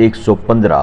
115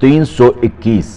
321।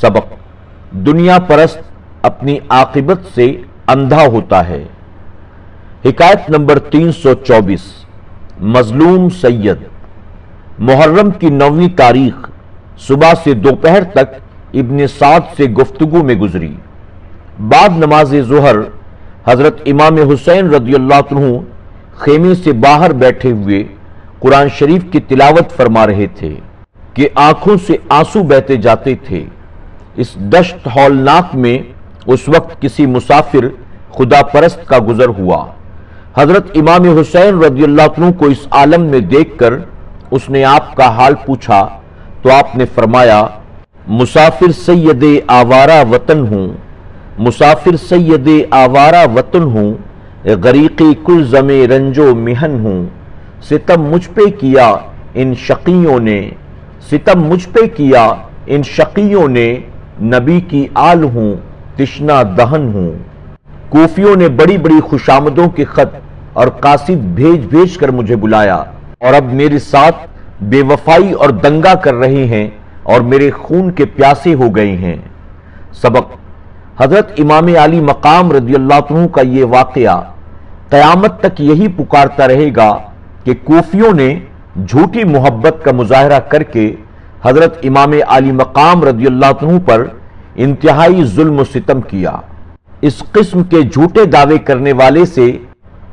سبق: دنیا پرست اپنی عاقبت سے اندھا ہوتا ہے۔ حکایت نمبر 324۔ مظلوم سید۔ محرم کی 9ویں تاریخ صبح سے دوپہر تک ابن سعد سے گفتگو میں گزری۔ بعد نماز ظہر حضرت امام حسین رضی اللہ عنہ خیمے سے باہر بیٹھے ہوئے قرآن شریف کی تلاوت فرما رہے تھے کہ آنکھوں سے آنسو بہتے جاتے تھے۔ اس دشت ہولناک میں اس وقت کسی مسافر خدا پرست کا گزر ہوا۔ حضرت امام حسین رضی اللہ عنہ کو اس عالم میں دیکھ کر اس نے آپ کا حال پوچھا تو آپ نے فرمایا: مسافر سید آوارہ وطن ہوں، مسافر سید آوارہ وطن ہوں، غریقی کل زم رنج و محن ہوں، ستم مجھ پہ کیا ان شقیوں نے، ستم مجھ پہ کیا ان شقیوں نے، نبی کی آل ہوں تشنا دہن ہوں۔ کوفیوں نے بڑی بڑی خوشامدوں کے خط اور قاصد بھیج بھیج کر مجھے بلایا اور اب میرے ساتھ بے وفائی اور دنگا کر رہے ہیں اور میرے خون کے پیاسے ہو گئے ہیں۔ سبق: حضرت امام علی مقام رضی اللہ عنہ کا یہ واقعہ قیامت تک یہی پکارتا رہے گا کہ کوفیوں نے جھوٹی محبت کا مظاہرہ کر کے حضرت امام علی مقام رضی اللہ عنہ پر انتہائی ظلم و ستم کیا۔ اس قسم کے جھوٹے دعوے کرنے والے سے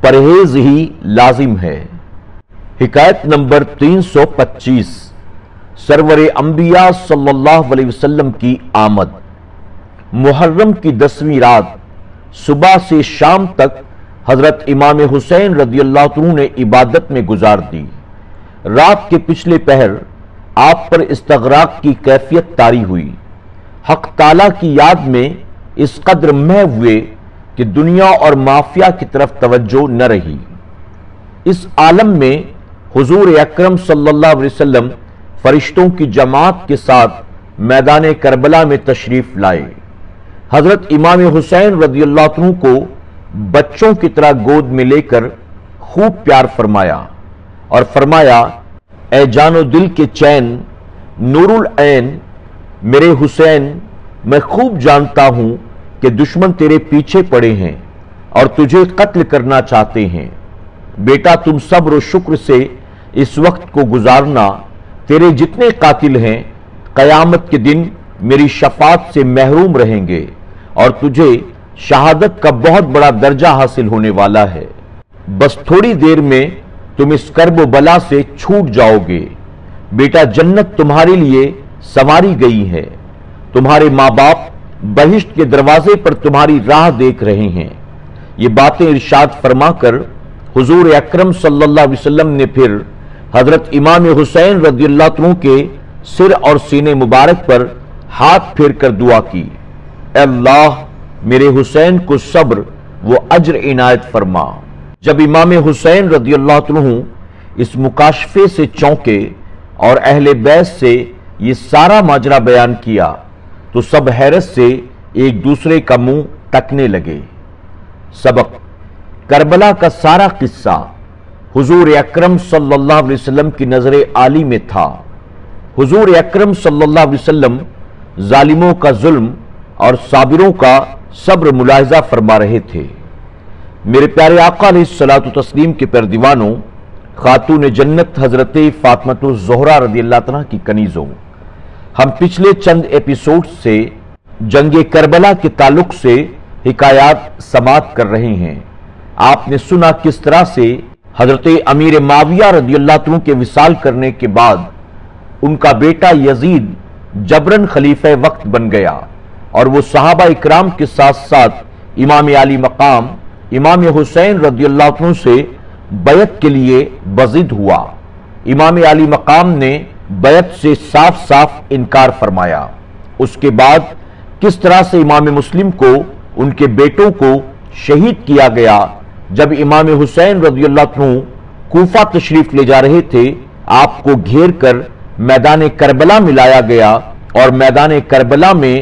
پرہیز ہی لازم ہے۔ حکایت نمبر 325۔ سرور انبیاء صلی اللہ علیہ وسلم کی آمد۔ محرم کی 10ویں رات صبح سے شام تک حضرت امام حسین رضی اللہ عنہ نے عبادت میں گزار دی۔ رات کے پچھلے پہر آپ پر استغراق کی کیفیت طاری ہوئی۔ حق تعالیٰ کی یاد میں اس قدر مہو ہوئے کہ دنیا اور مافیا کی طرف توجہ نہ رہی۔ اس عالم میں حضور اکرم صلی اللہ علیہ وسلم فرشتوں کی جماعت کے ساتھ میدان کربلا میں تشریف لائے۔ حضرت امام حسین رضی اللہ عنہ کو بچوں کی طرح گود میں لے کر خوب پیار فرمایا اور فرمایا: اے جان و دل کے چین، نور العین، میرے حسین، میں خوب جانتا ہوں کہ دشمن تیرے پیچھے پڑے ہیں اور تجھے قتل کرنا چاہتے ہیں۔ بیٹا، تم صبر و شکر سے اس وقت کو گزارنا۔ تیرے جتنے قاتل ہیں قیامت کے دن میری شفاعت سے محروم رہیں گے اور تجھے شہادت کا بہت بڑا درجہ حاصل ہونے والا ہے۔ بس تھوڑی دیر میں تم اس کرب و بلا سے چھوٹ جاؤ گے۔ بیٹا، جنت تمہارے لیے سنواری گئی ہے، تمہارے ماں باپ بہشت کے دروازے پر تمہاری راہ دیکھ رہے ہیں۔ یہ باتیں ارشاد فرما کر حضور اکرم صلی اللہ علیہ وسلم نے پھر حضرت امام حسین رضی اللہ عنہ کے سر اور سینے مبارک پر ہاتھ پھیر کر دعا کی: اے اللہ، میرے حسین کو صبر و اجر عنایت فرما۔ جب امام حسین رضی اللہ عنہ اس مکاشفے سے چونکے اور اہل بیت سے یہ سارا ماجرا بیان کیا تو سب حیرت سے ایک دوسرے کا منہ تکنے لگے۔ سبق: کربلا کا سارا قصہ حضور اکرم صلی اللہ علیہ وسلم کی نظر عالی میں تھا۔ حضور اکرم صلی اللہ علیہ وسلم ظالموں کا ظلم اور صابروں کا صبر ملاحظہ فرما رہے تھے۔ میرے پیارے آقا علیہ الصلوۃ والتسلیم کے پیردیوانوں، خاتون جنت حضرت فاطمہ الزہرا رضی اللہ عنہ کی کنیزوں، ہم پچھلے چند ایپیسوڈ سے جنگ کربلا کے تعلق سے حکایات سماعت کر رہے ہیں۔ آپ نے سنا کس طرح سے حضرت امیر معاویہ رضی اللہ عنہ کے وصال کرنے کے بعد ان کا بیٹا یزید جبرن خلیفہ وقت بن گیا اور وہ صحابہ اکرام کے ساتھ ساتھ امام علی مقام امام حسین رضی اللہ عنہ سے بیعت کے لیے بضد ہوا۔ امام علی مقام نے بیعت سے صاف صاف انکار فرمایا۔ اس کے بعد کس طرح سے امام مسلم کو ان کے بیٹوں کو شہید کیا گیا۔ جب امام حسین رضی اللہ عنہ کوفہ تشریف لے جا رہے تھے، آپ کو گھیر کر میدان کربلا میں لایا گیا اور میدان کربلا میں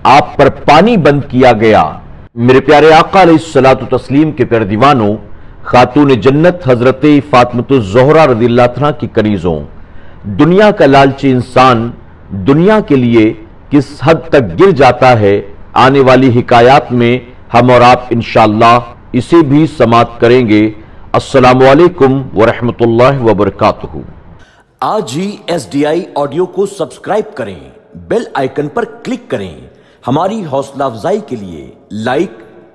آپ پر پانی بند کیا گیا۔ میرے پیارے آقا علیہ الصلوۃ والتسلیم کے پیردیوانوں، خاتون جنت حضرت فاطمہ الزہرا رضی اللہ عنہا کی کنیزوں، دنیا کا لالچی انسان دنیا کے لیے کس حد تک گر جاتا ہے، آنے والی حکایات میں ہم اور آپ انشاءاللہ اسے بھی سماعت کریں گے۔ السلام علیکم ورحمۃ اللہ وبرکاتہ۔ آج ہی SDI آڈیو کو سبسکرائب کریں، بیل آئیکن پر کلک کریں۔ ہماری حوصلہ افزائی کے لیے لائک،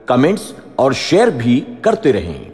کمنٹس اور شیئر بھی کرتے رہیں۔